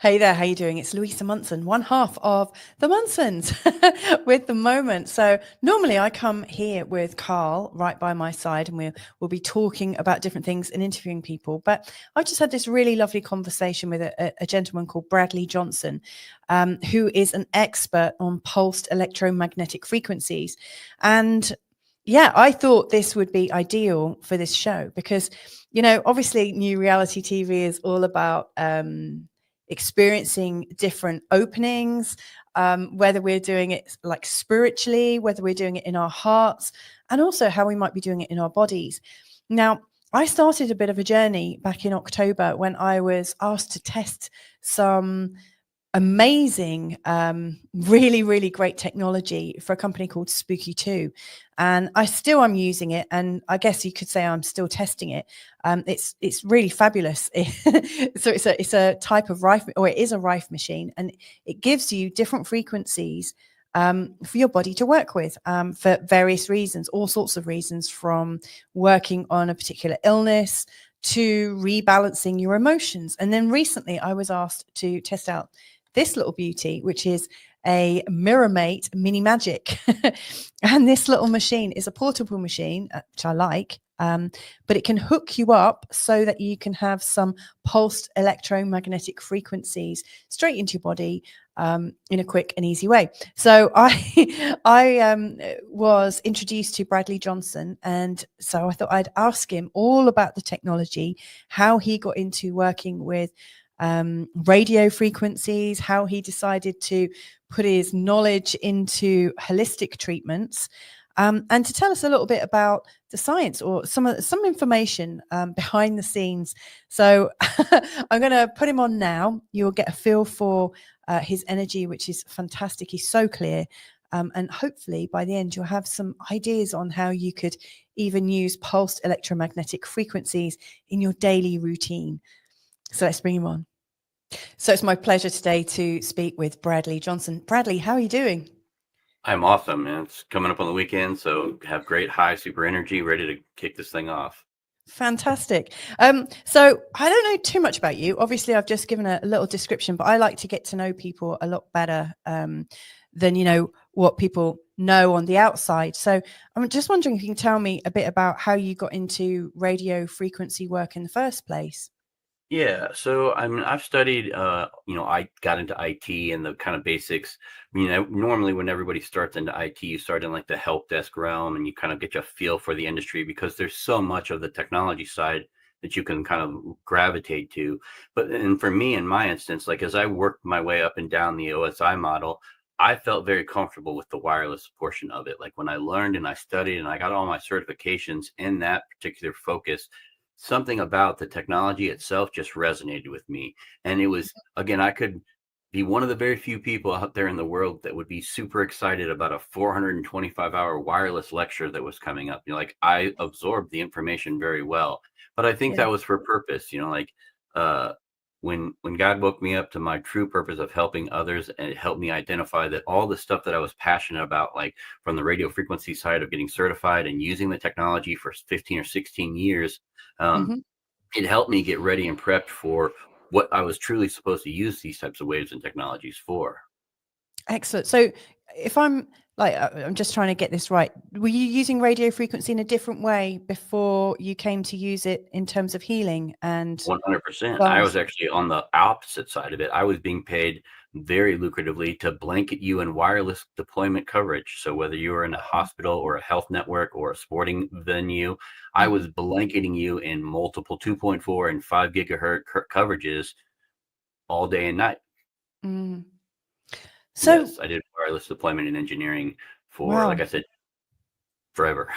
Hey there, how you doing? It's Louisa Munson, one half of the Munsons with the moment. So normally I come here with Carl right by my side and we'll be talking about different things and interviewing people. But I've just had this really lovely conversation with a gentleman called Bradley Johnson, who is an expert on pulsed electromagnetic frequencies. And yeah, I thought this would be ideal for this show because, you know, obviously new reality TV is all about experiencing different openings, whether we're doing it like spiritually, whether we're doing it in our hearts, and also how we might be doing it in our bodies. Now, I started a bit of a journey back in October when I was asked to test some amazing, really great technology for a company called Spooky 2. And I'm using it. And I guess you could say I'm still testing it. It's really fabulous. So it's a type of rife, or it is a rife machine, and it gives you different frequencies for your body to work with for various reasons, all sorts of reasons, from working on a particular illness to rebalancing your emotions. And then recently I was asked to test out this little beauty, which is a Mira Mate Mini Magic. And this little machine is a portable machine, which I like, but it can hook you up so that you can have some pulsed electromagnetic frequencies straight into your body in a quick and easy way. So I was introduced to Bradley Johnson, and so I thought I'd ask him all about the technology, how he got into working with radio frequencies, how he decided to put his knowledge into holistic treatments, and to tell us a little bit about the science or some information behind the scenes. So I'm going to put him on now. You'll get a feel for his energy, which is fantastic. He's so clear. And hopefully by the end, you'll have some ideas on how you could even use pulsed electromagnetic frequencies in your daily routine. So let's bring him on. So it's my pleasure today to speak with Bradley Johnson. Bradley, how are you doing? I'm awesome, man. It's coming up on the weekend, so have great high super energy, ready to kick this thing off. Fantastic. So I don't know too much about you. Obviously, I've just given a little description, but I like to get to know people a lot better than, you know, what people know on the outside. So I'm just wondering if you can tell me a bit about how you got into radio frequency work in the first place. Yeah, so I mean, I've studied, I got into IT and the kind of basics. Normally when everybody starts into IT, you start in like the help desk realm and you kind of get a feel for the industry because there's so much of the technology side that you can kind of gravitate to. And for me, in my instance, like as I worked my way up and down the OSI model, I felt very comfortable with the wireless portion of it. Like when I learned and I studied and I got all my certifications in that particular focus, something about the technology itself just resonated with me. And it was, again, I could be one of the very few people out there in the world that would be super excited about a 425-hour wireless lecture that was coming up. Like I absorbed the information very well, but I think that was for purpose, when God woke me up to my true purpose of helping others, and it helped me identify that all the stuff that I was passionate about, like from the radio frequency side of getting certified and using the technology for 15 or 16 years, it helped me get ready and prepped for what I was truly supposed to use these types of waves and technologies for. Excellent. So if I'm just trying to get this right, were you using radio frequency in a different way before you came to use it in terms of healing? And 100%. I was actually on the opposite side of it. I was being paid very lucratively to blanket you in wireless deployment coverage. So whether you were in a hospital or a health network or a sporting venue, I was blanketing you in multiple 2.4 and 5 gigahertz coverages all day and night. So yes, I did wireless deployment and engineering for, like I said, forever.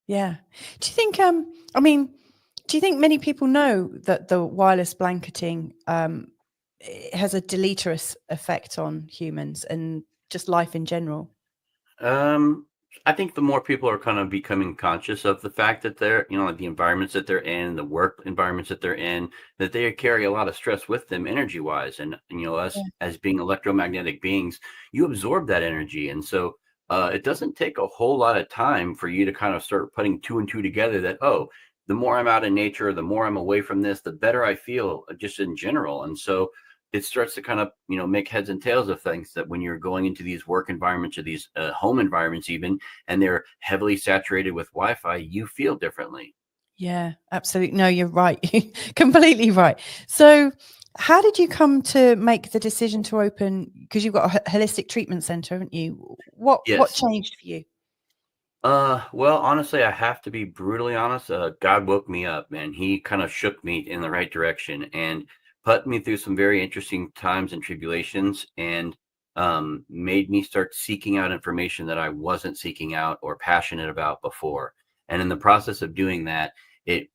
Yeah. Do you think, do you think many people know that the wireless blanketing has a deleterious effect on humans and just life in general? I think the more people are kind of becoming conscious of the fact that they're, like the environments that they're in, the work environments that they're in, that they carry a lot of stress with them energy wise. And us as being electromagnetic beings, you absorb that energy. And so it doesn't take a whole lot of time for you to kind of start putting two and two together that, oh, the more I'm out in nature, the more I'm away from this, the better I feel just in general. And so it starts to kind of, make heads and tails of things, that when you're going into these work environments or these home environments even, and they're heavily saturated with Wi-Fi, you feel differently. Yeah, absolutely. No, you're right. Completely right. So how did you come to make the decision to open, because you've got a holistic treatment center, haven't you? What Yes. changed for you? Well, honestly, I have to be brutally honest. God woke me up, and he kind of shook me in the right direction and put me through some very interesting times and tribulations, and made me start seeking out information that I wasn't seeking out or passionate about before. And in the process of doing that, it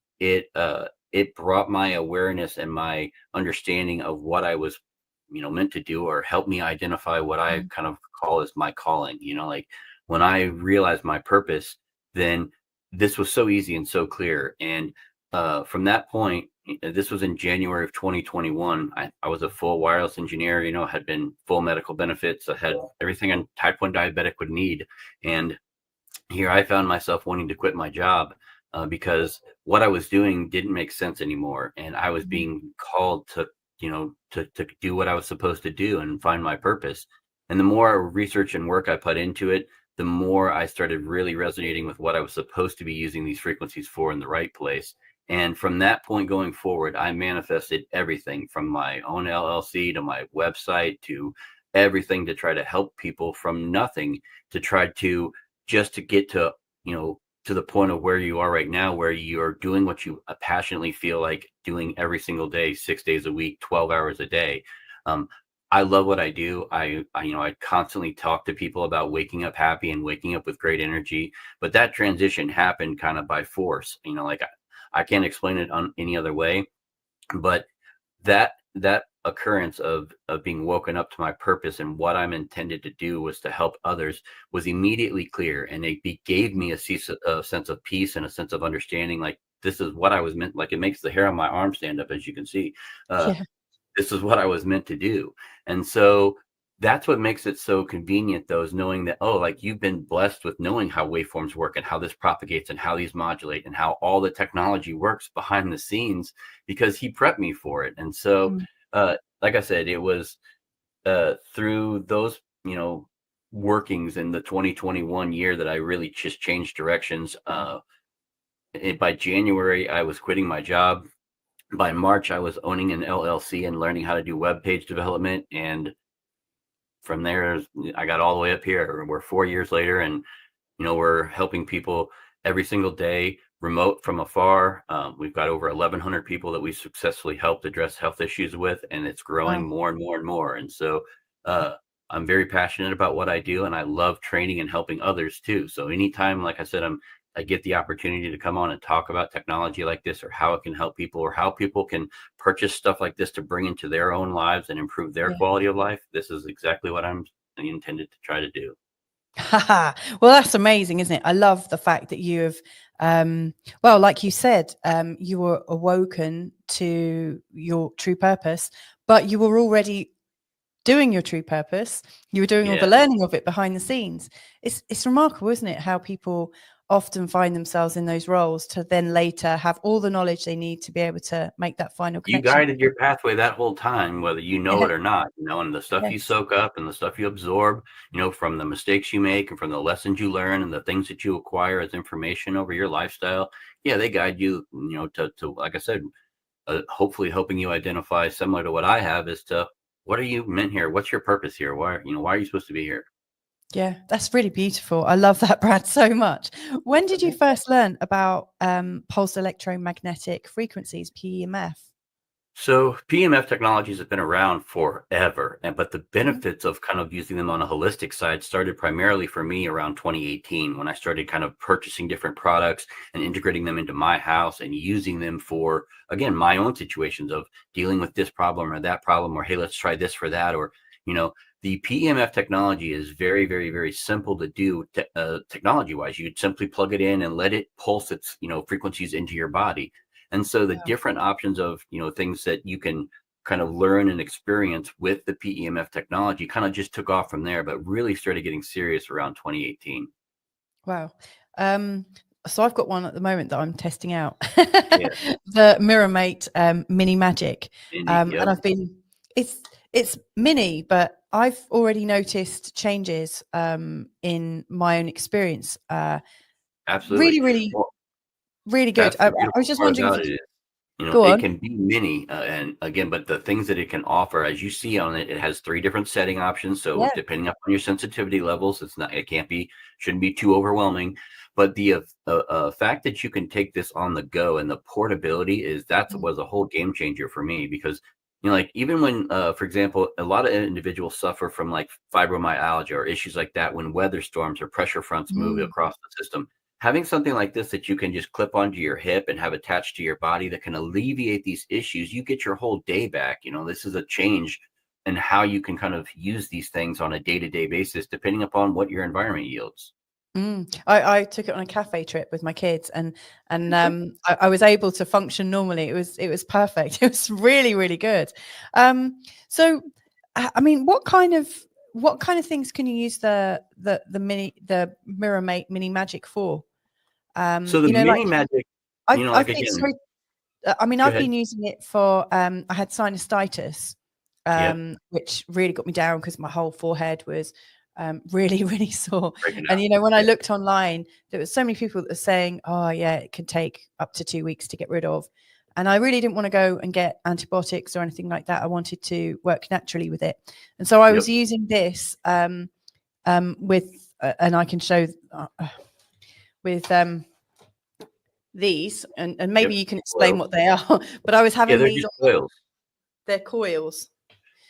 brought my awareness and my understanding of what I was, meant to do, or helped me identify what I Mm. kind of call as my calling. Like, when I realized my purpose, then this was so easy and so clear. And from that point, this was in January of 2021. I was a full wireless engineer, had been full medical benefits. I had everything a type 1 diabetic would need. And here I found myself wanting to quit my job because what I was doing didn't make sense anymore. And I was Mhm. being called to, to do what I was supposed to do and find my purpose. And the more research and work I put into it, the more I started really resonating with what I was supposed to be using these frequencies for in the right place. And from that point going forward, I manifested everything from my own LLC to my website to everything to try to help people from nothing, to try to just to get to, to the point of where you are right now, where you're doing what you passionately feel like doing every single day, 6 days a week, 12 hours a day. Um, I love what I do. I constantly talk to people about waking up happy and waking up with great energy, but that transition happened kind of by force. Like, I can't explain it on any other way, but that occurrence of being woken up to my purpose and what I'm intended to do was to help others was immediately clear, and gave me a sense of peace and a sense of understanding. Like, this is what I was meant. Like, it makes the hair on my arm stand up, as you can see. Uh, Yeah. this is what I was meant to do. And so that's what makes it so convenient, though, is knowing that, oh, like, you've been blessed with knowing how waveforms work and how this propagates and how these modulate and how all the technology works behind the scenes, because he prepped me for it. And so, Mm. like I said, it was through those, workings in the 2021 year that I really just changed directions. By January, I was quitting my job. By March, I was owning an LLC and learning how to do web page development. And from there, I got all the way up here. We're 4 years later, and we're helping people every single day, remote from afar. We've got over 1,100 people that we successfully helped address health issues with, and it's growing Wow. more and more and more. And so uh, I'm very passionate about what I do, and I love training and helping others too. So anytime, like I said, I get the opportunity to come on and talk about technology like this, or how it can help people, or how people can purchase stuff like this to bring into their own lives and improve their Yeah. quality of life, this is exactly what I'm intended to try to do. Well, that's amazing, isn't it? I love the fact that you have, well, like you said, you were awoken to your true purpose, but you were already doing your true purpose. You were doing all the Yeah. learning of it behind the scenes. It's remarkable, isn't it? How people often find themselves in those roles to then later have all the knowledge they need to be able to make that final You connection. guided your pathway that whole time, whether you know it or not, and the stuff you Yes. soak up and the stuff you absorb, from the mistakes you make and from the lessons you learn and the things that you acquire as information over your lifestyle. Yeah, they guide you, to, like I said, hopefully helping you identify, similar to what I have, as to what are you meant here? What's your purpose here? Why are you supposed to be here? Yeah, that's really beautiful. I love that, Brad, so much. When did you first learn about pulse electromagnetic frequencies, PEMF? So PMF technologies have been around forever, but the Mhm. benefits of kind of using them on a holistic side started primarily for me around 2018, when I started kind of purchasing different products and integrating them into my house and using them for, again, my own situations of dealing with this problem or that problem, or hey, let's try this for that. Or, the PEMF technology is very, very, very simple to do technology wise. You'd simply plug it in and let it pulse its, frequencies into your body. And so the Wow. different options of, things that you can kind of learn and experience with the PEMF technology kind of just took off from there, but really started getting serious around 2018. Wow. Um, so I've got one at the moment that I'm testing out, Yeah. the Mira Mate Mini Magic. Indeed. And Yep. it's mini, but I've already noticed changes in my own experience. Absolutely. Really, Well, really good. that's I the beautiful was just part wondering if about you it could is, go it on. can be mini, and again, but the things that it can offer, as you see on it, it has 3 different setting options. So Yeah. depending upon your sensitivity levels, shouldn't be too overwhelming. But the fact that you can take this on the go and the portability Mm. was a whole game changer for me because like even when, for example, a lot of individuals suffer from like fibromyalgia or issues like that when weather storms or pressure fronts move Mm. across the system. Having something like this that you can just clip onto your hip and have attached to your body that can alleviate these issues, you get your whole day back. This is a change in how you can kind of use these things on a day-to-day basis, depending upon what your environment yields. I took it on a cafe trip with my kids, and Okay. I was able to function normally. It was perfect. It was really, really good. So, I mean, what kind of things can you use the Mira Mate Mini Magic for? So the Like mini magic, like I've been again, sorry. I mean, go I've ahead. been using it for I had sinusitis, Yep. which really got me down because my whole forehead was really, really sore. Breaking And down. when I Yeah. looked online, there was so many people that were saying, "Oh, yeah, it can take up to 2 weeks to get rid of." And I really didn't want to go and get antibiotics or anything like that. I wanted to work naturally with it, and so I was Yep. using this with, and I can show with these, and maybe Yep. you can explain Coils. what they are. But I was Yeah, having they're these just on coils. their coils.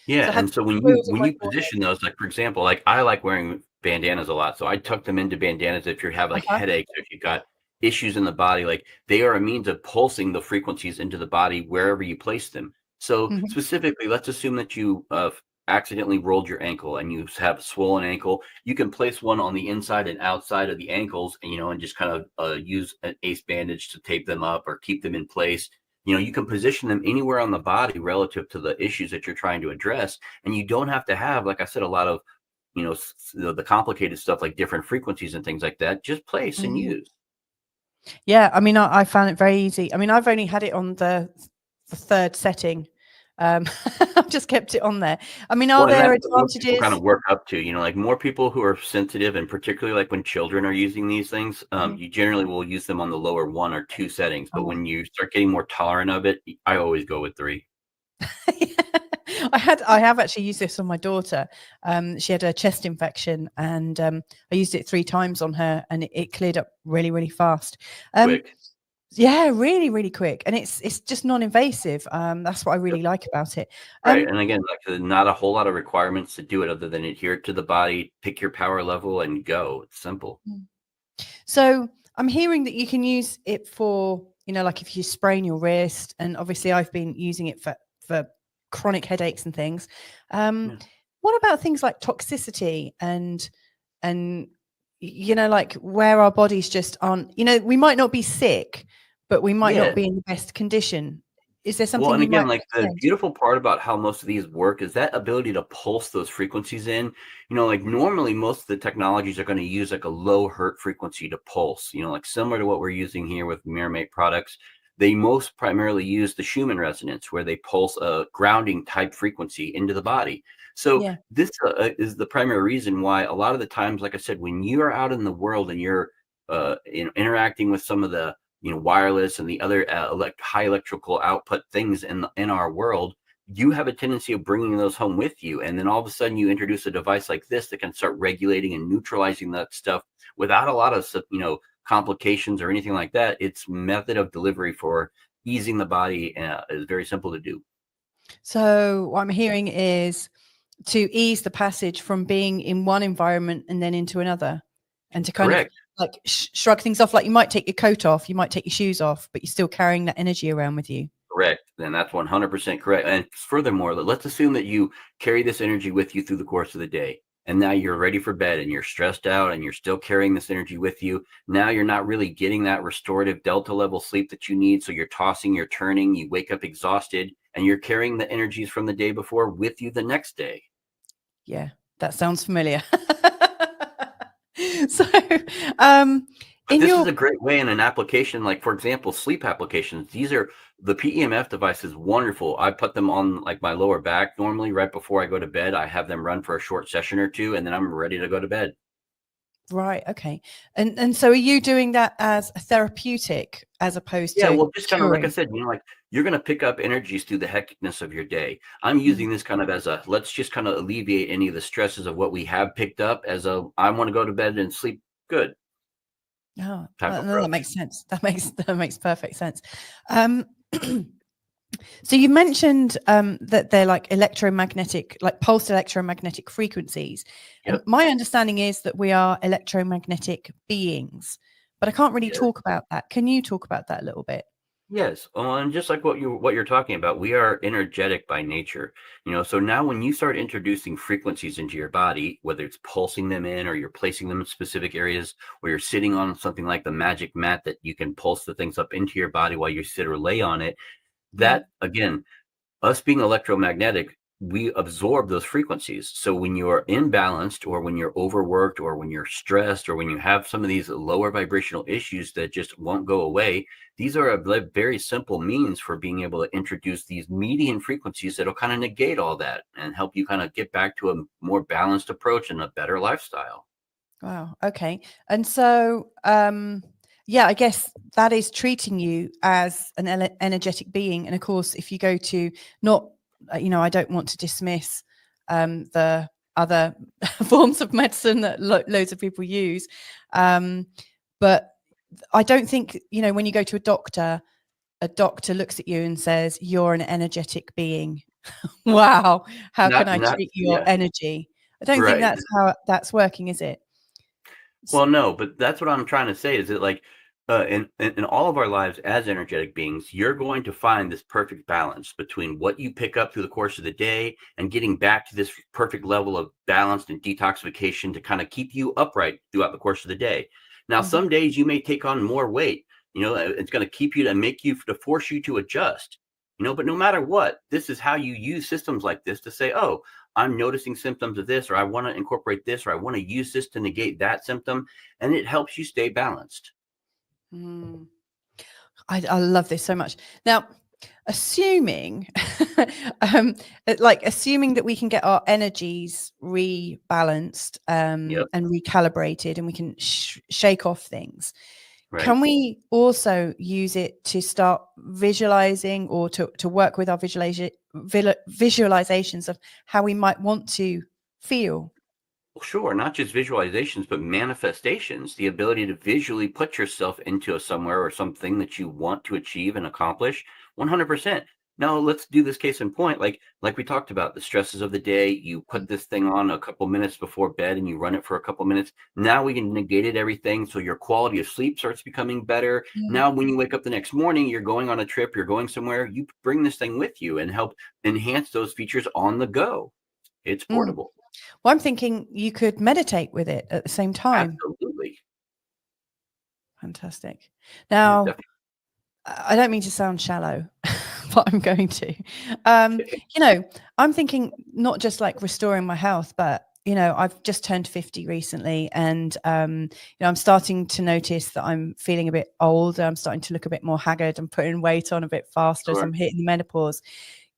Yeah, So I had and so when you coils on when my you forehead. position those, like for example, like I like wearing bandanas a lot, so I tuck them into bandanas if you have like Uh-huh. headaches, if you've got issues in the body, like they are a means of pulsing the frequencies into the body wherever you place them. So Mhm. specifically, let's assume that you accidentally rolled your ankle and you have a swollen ankle. You can place one on the inside and outside of the ankles, and just kind of use an ace bandage to tape them up or keep them in place. You can position them anywhere on the body relative to the issues that you're trying to address. And you don't have to have, like I said, a lot of, the complicated stuff like different frequencies and things like that. Just place and Mm. use. Yeah, I mean, I found it very easy. I mean, I've only had it on the third setting. I've just kept it on there. I mean, are Well, and there that's what most people kind advantages? of work up to, like more people who are sensitive, and particularly like when children are using these things, Mhm. you generally will use them on the lower 1 or 2 settings. But Oh. when you start getting more tolerant of it, I always go with 3. I have actually used this on my daughter. She had a chest infection, and I used it 3 times on her, and it cleared up really, really fast. Um, Quick. yeah, really, really quick, and it's just non-invasive. That's what I really like about it. Right, Um, and again, like, not a whole lot of requirements to do it other than adhere to the body, pick your power level, and go. It's simple. So I'm hearing that you can use it for, like if you sprain your wrist, and obviously I've been using it for chronic headaches and things. Um, Yeah. what about things like toxicity and like where our bodies just aren't, we might not be sick, but we might not Yeah. be in the best condition. Is there Well, something and you again, might like the recommend? beautiful part about how most of these work is that ability to pulse those frequencies in. Like normally most of the technologies are going to use like a low hertz frequency to pulse, like similar to what we're using here with Mira Mate products. They most primarily use the Schumann resonance where they pulse a grounding type frequency into the body. So Yeah. this is the primary reason why a lot of the times, like I said, when you are out in the world and you're interacting with some of the wireless and the other high electrical output things in our world, you have a tendency of bringing those home with you, and then all of a sudden you introduce a device like this that can start regulating and neutralizing that stuff without a lot of complications or anything like that. Its method of delivery for easing the body is very simple to do. So what I'm hearing is to ease the passage from being in one environment and then into another, and to kind of Correct. like shrug things off. Like you might take your coat off, you might take your shoes off, but you're still carrying that energy around with you. Correct. And that's 100% correct. And furthermore, let's assume that you carry this energy with you through the course of the day. And now you're ready for bed and you're stressed out and you're still carrying this energy with you. Now you're not really getting that restorative delta level sleep that you need. So you're tossing, you're turning, you wake up exhausted, and you're carrying the energies from the day before with you the next day. Yeah, that sounds familiar. So, um, But In this is your a great way in an application, like for example, sleep applications. These are the PEMF device is wonderful. I put them on like my lower back normally right before I go to bed. I have them run for a short session or two, and then I'm ready to go to bed. Right. Okay. And so are you doing that as a therapeutic as opposed Yeah, to well, just kind of like I curing? said, like you're going to pick up energies through the hecticness of your day. I'm Mm. using this kind of as a let's just kind of alleviate any of the stresses of what we have picked up as a I want to go to bed and sleep good Oh, type no, that approach. makes sense. That makes perfect sense. Um, so you mentioned that they're like electromagnetic, like pulsed electromagnetic frequencies. And Yep. my understanding is that we are electromagnetic beings, but I can't really Yes. talk about that. Can you talk about that a little bit? Yes. And just like what you're talking about, we are energetic by nature. So now when you start introducing frequencies into your body, whether it's pulsing them in or you're placing them in specific areas, or you're sitting on something like the magic mat that you can pulse the things up into your body while you sit or lay on it, Mm. that again, us being electromagnetic, we absorb those frequencies. So when you're imbalanced or when you're overworked or when you're stressed or when you have some of these lower vibrational issues that just won't go away, these are a very simple means for being able to introduce these median frequencies that'll kind of negate all that and help you kind of get back to a more balanced approach and a better lifestyle. Wow. Okay. And so, yeah, I guess that is treating you as an energetic being. And of course, if you go to not, I don't want to dismiss the other forms of medicine that loads of people use. But I don't think, when you go to a doctor looks at you and says, you're an energetic being. Wow. How can I Not treat your yeah, energy? I don't think right. that's how that's working, is it? Well, no, but that's what I'm trying to say is that like in all of our lives as energetic beings, you're going to find this perfect balance between what you pick up through the course of the day and getting back to this perfect level of balance and detoxification to kind of keep you upright throughout the course of the day. Now, Mhm. some days you may take on more weight, it's going to keep you to make you to force you to adjust. But no matter what, this is how you use systems like this to say, oh, I'm noticing symptoms of this, or I want to incorporate this, or I want to use this to negate that symptom. And it helps you stay balanced. Mm. I love this so much. Now, assuming, assuming that we can get our energies rebalanced Yep. and recalibrated, and we can shake off things, Right. can we also use it to start visualizing or to work with our visualizations of how we might want to feel? Well, sure. Not just visualizations, but manifestations, the ability to visually put yourself into a somewhere or something that you want to achieve and accomplish 100%. Now let's do this case in point. Like we talked about the stresses of the day. You put this thing on a couple minutes before bed and you run it for a couple minutes. Now we can negate everything. So your quality of sleep starts becoming better. Mm. Now, when you wake up the next morning, you're going on a trip, you're going somewhere, you bring this thing with you and help enhance those features on the go. It's Mm. portable. Well, I'm thinking you could meditate with it at the same time. Absolutely. Fantastic. Yeah, Now, definitely. I don't mean to sound shallow, but I'm going to. Um, you know, I'm thinking not just like restoring my health, but I've just turned 50 recently, and I'm starting to notice that I'm feeling a bit older. I'm starting to look a bit more haggard. I'm putting weight on a bit faster as Sure. I'm hitting the menopause.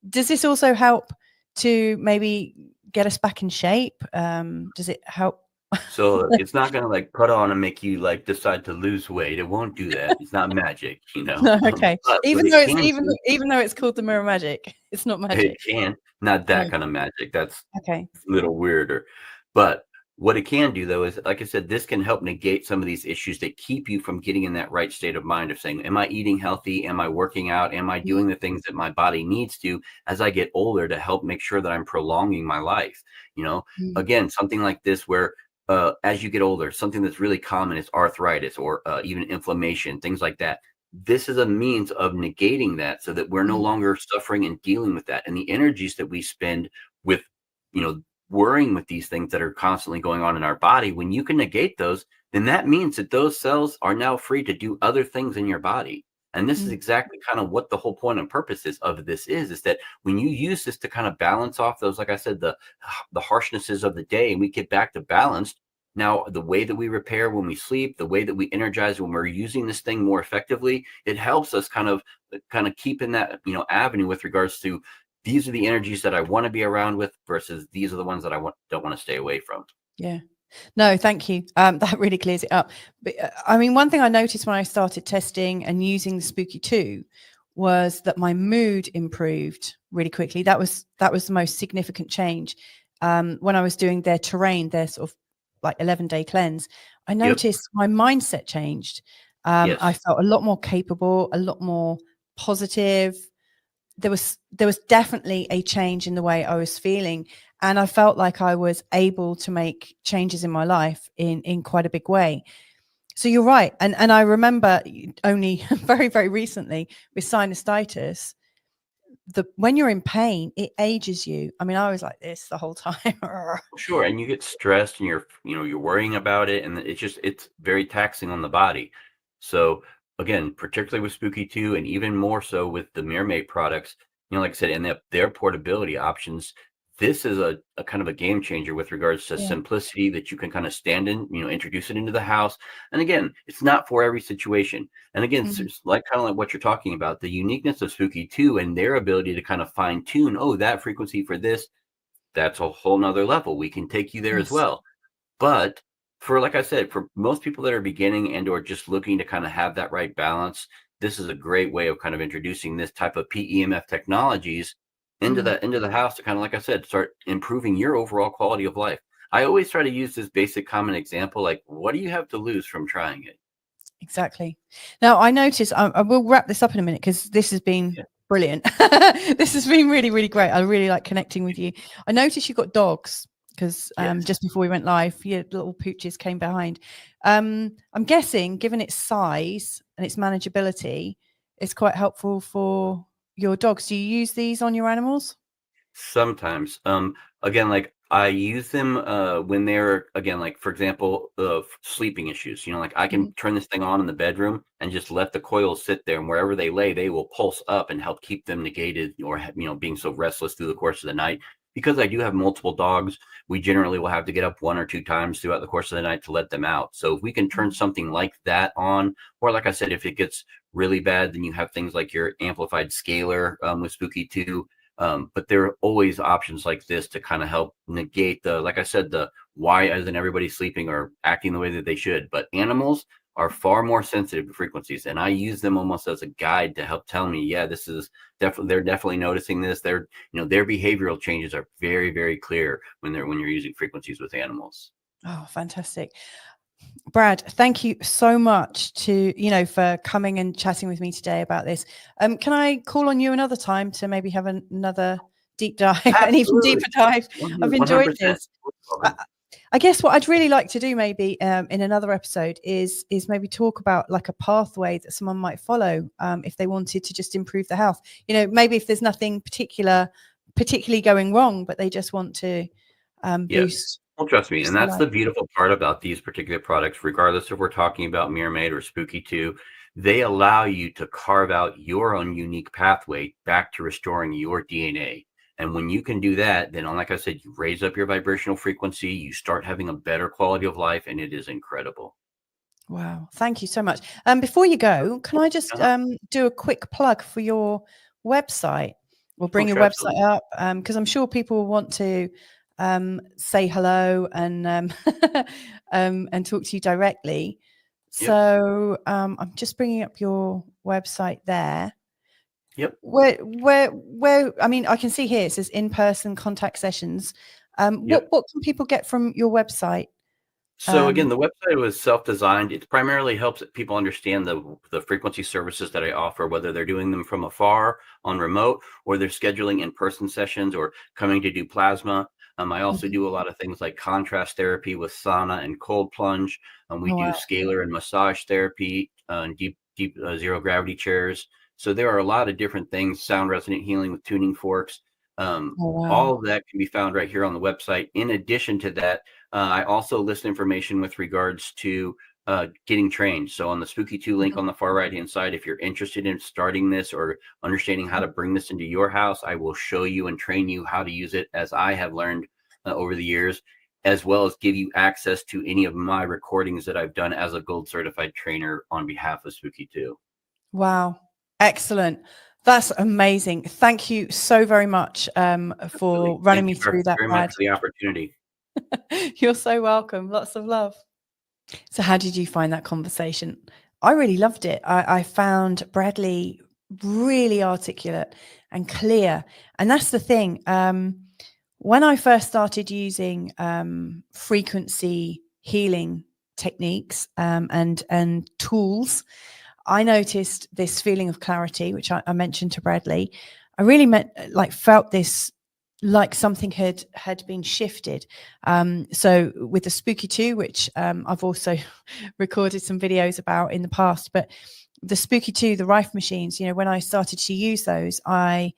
Does this also help to maybe get us back in shape? Does it help? So it's not gonna like put on and make you like decide to lose weight. It won't do that. It's not magic, No, okay. But what Even it though it's can do, even though it's called the mirror magic, it's not it magic. can, not No. that kind of magic. That's Okay. a little weirder. But what it can do though is, like I said, this can help negate some of these issues that keep you from getting in that right state of mind of saying, am I eating healthy? Am I working out? Am I Mm, doing the things that my body needs to as I get older to help make sure that I'm prolonging my life? mm, Again, something like this where as you get older, something that's really common is arthritis or even inflammation, things like that. This is a means of negating that so that we're no mm, longer suffering and dealing with that. And the energies that we spend with, you know, worrying with these things that are constantly going on in our body, when you can negate those, then that means that those cells are now free to do other things in your body. And this is mm, exactly kind of what the whole point and purpose of this is that when you use this to kind of balance off those, like I said, the harshnesses of the day, and we get back to balance, Now, the way that we repair when we sleep, the way that we energize when we're using this thing more effectively, it helps us kind of keep in that, avenue with regards to these are the energies that I want to be around with versus these are the ones that don't want to stay away from. Yeah. No, thank you. That really clears it up. But I mean, one thing I noticed when I started testing and using the Spooky 2 was that my mood improved really quickly. That was the most significant change. When I was doing their terrain, their sort of like 11-day cleanse, I noticed my mindset changed. Yes. I felt a lot more capable, a lot more positive. There was definitely a change in the way I was feeling, and I felt like I was able to make changes in my life in quite a big way. So you're right, and I remember only very, very recently with sinusitis, when you're in pain, it ages you. I mean, I was like this the whole time. Sure, and you get stressed and you're worrying about it, and it's very taxing on the body. So again, particularly with Spooky 2 and even more so with the Mira Mate products, like I said, and their portability options, this is a kind of a game changer with regards to simplicity that you can kind of stand in, introduce it into the house. And again, it's not for every situation. And again, it's like kind of like what you're talking about, the uniqueness of Spooky 2 and their ability to kind of fine tune, that frequency for this, that's a whole nother level. We can take you there as well. But like I said, for most people that are beginning and or just looking to kind of have that right balance, this is a great way of kind of introducing this type of PEMF technologies into the house to kind of, like I said, start improving your overall quality of life. I always try to use this basic common example, like, what do you have to lose from trying it? Exactly. Now, I noticed, I will wrap this up in a minute because this has been brilliant. This has been really, really great. I really like connecting with you. I noticed you got dogs because just before we went live, your little pooches came behind. I'm guessing, given its size and its manageability, it's quite helpful for your dogs. Do you use these on your animals? Sometimes. Again, like I use them when they're, again, like for example, sleeping issues. Like I can turn this thing on in the bedroom and just let the coils sit there, and wherever they lay, they will pulse up and help keep them negated, or being so restless through the course of the night. Because I do have multiple dogs, we generally will have to get up 1 or 2 times throughout the course of the night to let them out. So if we can turn something like that on, or like I said, if it gets really bad, then you have things like your amplified scalar with Spooky 2. But there are always options like this to kind of help negate like I said, the why isn't everybody sleeping or acting the way that they should. But animals are far more sensitive to frequencies, and I use them almost as a guide to help tell me, this is definitely, they're definitely noticing this. Their behavioral changes are very, very clear when you're using frequencies with animals. Oh, fantastic. Brad, thank you so much for coming and chatting with me today about this. Can I call on you another time to maybe have another deep dive, an even deeper dive? I've enjoyed 100%. this. I guess what I'd really like to do maybe in another episode is maybe talk about like a pathway that someone might follow if they wanted to just improve their health. Maybe if there's nothing particularly going wrong, but they just want to boost. Well, trust me, and that's the beautiful part about these particular products, regardless if we're talking about Mira Mate or Spooky 2, they allow you to carve out your own unique pathway back to restoring your DNA. And when you can do that, then like I said, you raise up your vibrational frequency, you start having a better quality of life, and it is incredible. Wow. Thank you so much. Before you go, can I just do a quick plug for your website? We'll bring your website up because I'm sure people will want to say hello and talk to you directly. So I'm just bringing up your website there. Where I mean, I can see here it says in-person contact sessions. What can people get from your website? So again, the website was self-designed. It primarily helps people understand the frequency services that I offer, whether they're doing them from afar on remote, or they're scheduling in-person sessions or coming to do plasma. I also do a lot of things like contrast therapy with sauna and cold plunge. We do scalar and massage therapy and deep zero gravity chairs. So there are a lot of different things, sound resonant healing with tuning forks. All of that can be found right here on the website. In addition to that, I also list information with regards to getting trained. So on the Spooky 2 link on the far right-hand side, if you're interested in starting this or understanding how to bring this into your house, I will show you and train you how to use it as I have learned over the years. as well as give you access to any of my recordings that I've done as a gold certified trainer on behalf of Spooky 2. Wow. Excellent. That's amazing. Thank you so very much for running me through that, very Brad. much for the opportunity. You're so welcome. Lots of love. So how did you find that conversation? I really loved it. I found Bradley really articulate and clear. And that's the thing. When I first started using frequency healing techniques and tools, I noticed this feeling of clarity, which I mentioned to Bradley. I really felt this like something had been shifted. So with the Spooky 2, which I've also recorded some videos about in the past, but the Spooky 2, the rife machines, when I started to use those, I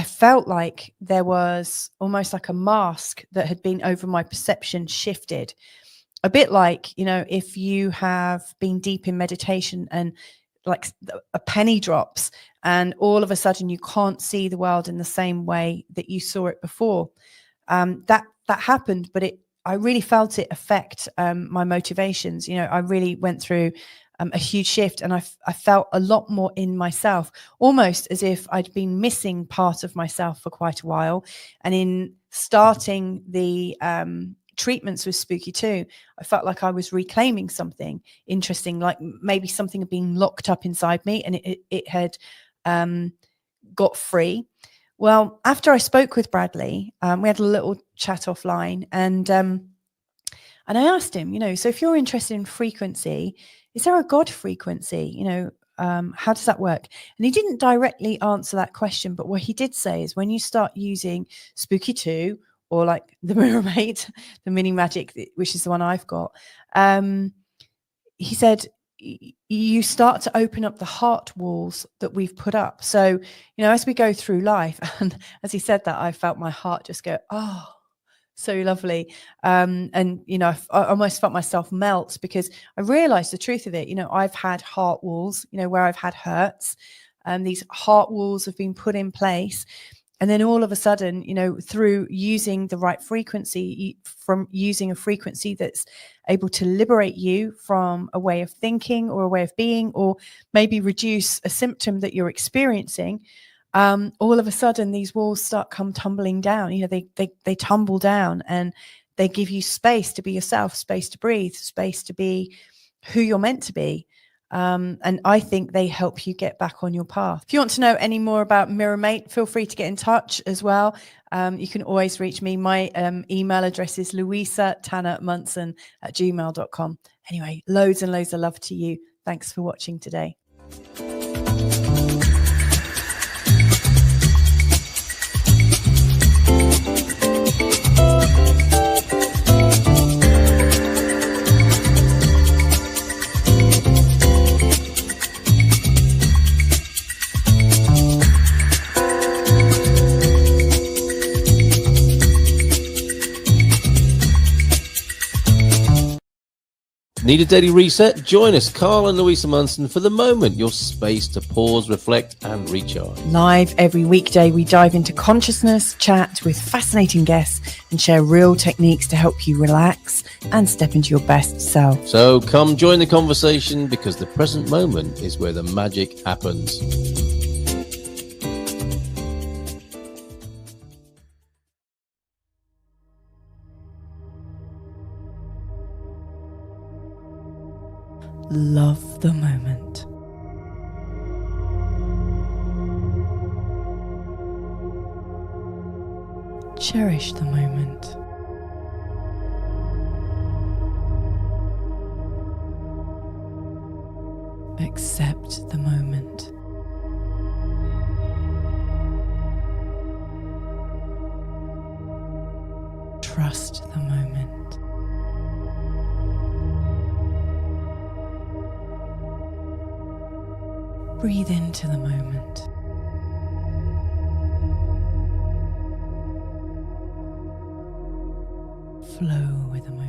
felt like there was almost like a mask that had been over my perception shifted. A bit like, if you have been deep in meditation and like a penny drops and all of a sudden you can't see the world in the same way that you saw it before. That happened, but I really felt it affect my motivations. I really went through a huge shift, and I felt a lot more in myself, almost as if I'd been missing part of myself for quite a while. And in starting the treatments with Spooky 2, I felt like I was reclaiming something interesting, like maybe something had been locked up inside me and it had got free. Well, after I spoke with Bradley, we had a little chat offline, and I asked him, so if you're interested in frequency, is there a God frequency? How does that work? And he didn't directly answer that question, but what he did say is when you start using Spooky 2 or like the Mira Mate, the Mini Magic, which is the one I've got, he said, you start to open up the heart walls that we've put up. So, as we go through life, and as he said that, I felt my heart just go, oh, so lovely. And, I almost felt myself melt because I realized the truth of it. I've had heart walls, where I've had hurts, and these heart walls have been put in place. And then all of a sudden, through using the right frequency, from using a frequency that's able to liberate you from a way of thinking or a way of being, or maybe reduce a symptom that you're experiencing, all of a sudden these walls start come tumbling down. They tumble down, and they give you space to be yourself, space to breathe, space to be who you're meant to be. And I think they help you get back on your path. If you want to know any more about Mira Mate, feel free to get in touch as well. You can always reach me. My email address is louisa-munson@gmail.com. Anyway, loads and loads of love to you. Thanks for watching today. Need a daily reset? Join us, Carl and Louisa Munson, for The Moment, your space to pause, reflect and recharge. Live every weekday, we dive into consciousness, chat with fascinating guests and share real techniques to help you relax and step into your best self. So come join the conversation, because the present moment is where the magic happens. Love the moment. Cherish the moment. Accept the moment. Trust the moment. Breathe into the moment. Flow with the moment.